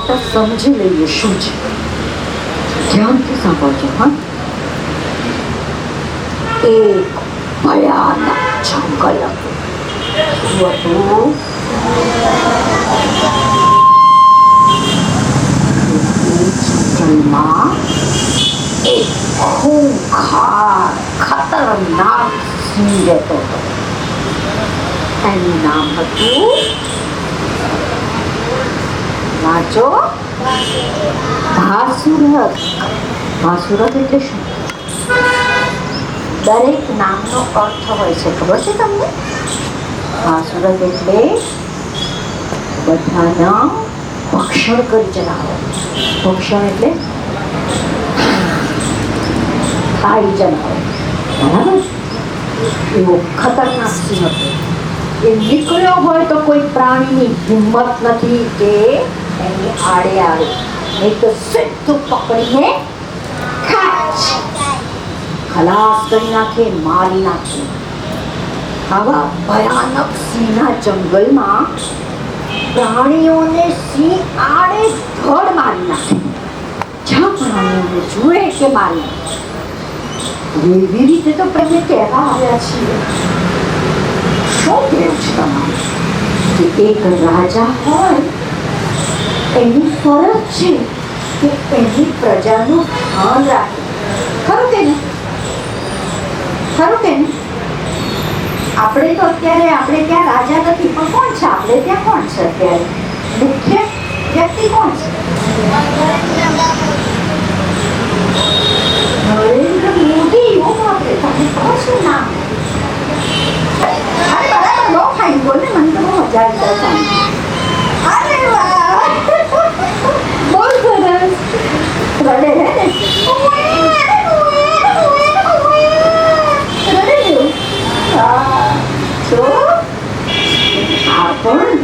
ફક્ત સમજી લઈએ શું છે. ધ્યાનથી સાંભળજો. હા, એક ભયાનક જંગલ હતું. જંગલમાં એક ખૂંખાર ખતરનાક સિંહ રહેતો હતો. એનું નામ હતું વાંચો ભાસુરક. ભાસુરક એટલે શું? દરેક નામનો અર્થ હોય છે, ખબર છે તમને? ભાસુરક એટલે બધાના ભક્ષણ કરી જનારો. ભક્ષણ એટલે ખાઈ જનારો, બરાબર? એવો ખતરનાક સિંહ હતો. એ નીકળ્યો હોય તો કોઈ પ્રાણીની હિંમત નથી કે એની આડે આવે, નહીં તો સીધું પકડીને ખલાસ કરી નાખે, મારી નાખે. આવા ભયાનક સિંહના જંગલમાં પ્રાણીઓને સિંહ આડે ધડ મારી નાખે. જ્યાં પ્રાણીઓને જુએ કે મારી નાખે. એવી રીતે તો પહેલે કહેવા આવ્યા છીએ. શું કહેવું છે તમારું? કે એક રાજા હોય એની ફરજ છે કે એની પ્રજાનું ધ્યાન રાખે. ખરું કે નહીં? ખરું કે નહીં? આપણે તો અત્યારે આપણે ત્યાં રાજા નથી, પણ કોણ છે આપણે ત્યાં? કોણ છે અત્યારે મુખ્ય વ્યક્તિ? કોણ છે? નરેન્દ્ર મોદી. આપણે તમને ખબર છે નામ? અરે બરાબર, બહુ ફાઈન બોલ ને, મને તો બહુ મજા આવી જાય. અરે વાહ, બહુ સરસ. રડે હે ને?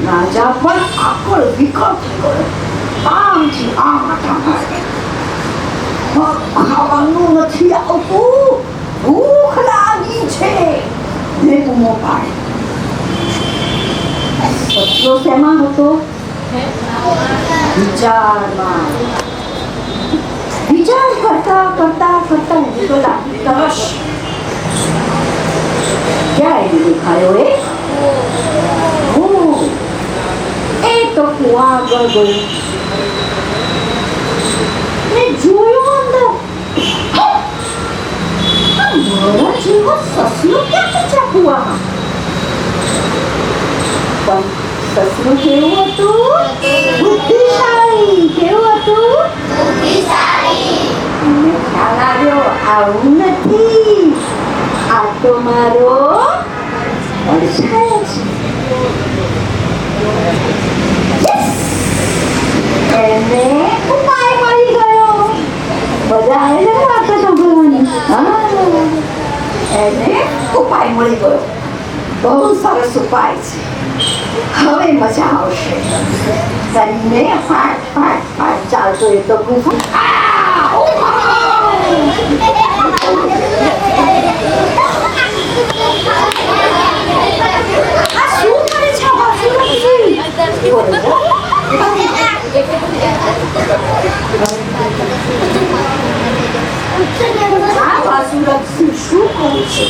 રાજા પણ આકળ વિકળ થઈ ગયો. આમથી આમ ખાવાનું નથી આવતું, ભૂખ લાગી છે. બૂમો પાડે. સસલો શેમાં હતો? વિચારમાં. વિચાર કરતા કરતા કરતા એને તો લાગી તરસ. ક્યાં એને દેખાયો? એ તો કુવા આગળ ગયો ને જોયું અંદર. મારા જેવો સસલો ક્યાં છે કુવામાં? પણ સસલું કેવું હતું? બુદ્ધિશાળી. કેવું હતું? બુદ્ધિશાળી. મને ખ્યાલ આવ્યો, આવું નથી, આ તો મારો પડછાયો છે. એને ઉપાય મળી ગયો. બધા એને વાતો સાંભળવાની. એને ઉપાય મળી ગયો. બહુ સરસ ઉપાય છે. હવે મજા આવશે. શરીરને ફાટ ફાટ ફાટ ચાલતો એ તો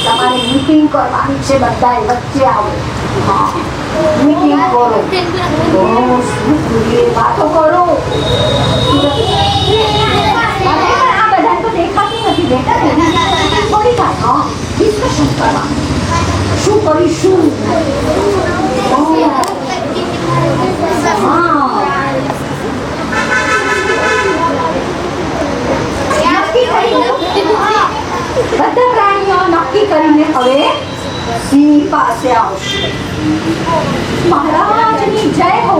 તમારે મીટિંગ કરવાની છે. બધા વચ્ચે આવો. મીટિંગ કરો, વાતો કરો. આ બધા તો દેખાતું નથી બેટા. થોડી વાર ડિસ્કશન કરવાનું. શું કરીશું? બધા પ્રાણીઓ નક્કી કરીને હવે સિંહ પાસે આવશે. મહારાજની જય હો.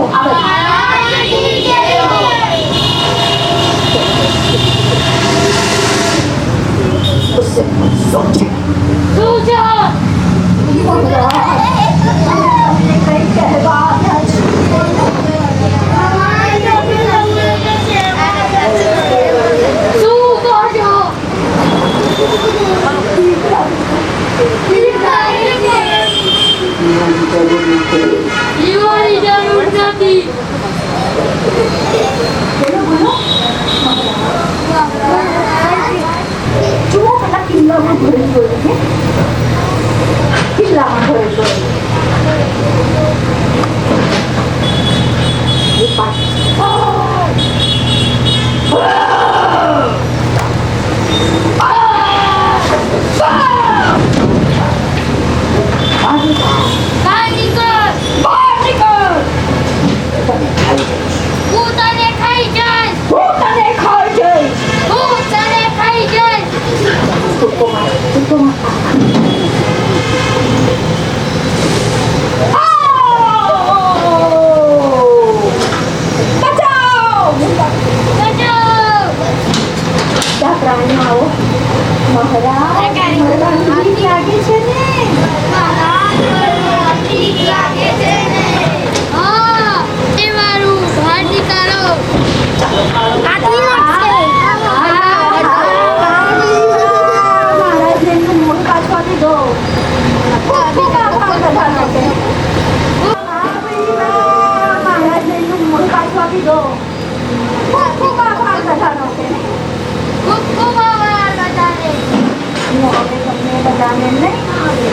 કિલ્લામાં ભરી જોયું છે કિલ્લામાં ભરી જોયું એ બહાર નીકળ! હું તને ખાઈ જઈશ! કૂદકો માર. બચાવ! ત્યાં પ્રાણીઓ આવો મહારાજ મને બીક લાગે છે ને હા, એ મારું બહાર નીકાળો! હાથની લાગશે! મહારાજને એમનું મોઢું પાછું આપી દો. ખૂબ આભાર બધાનો. મહારાજને એમનું મોઢું પાછું આપી દો. ખૂબ આભાર બધાનો. ખૂબ ખૂબ આભાર બધાને! હું હવે તમને બધાને નહીં આવે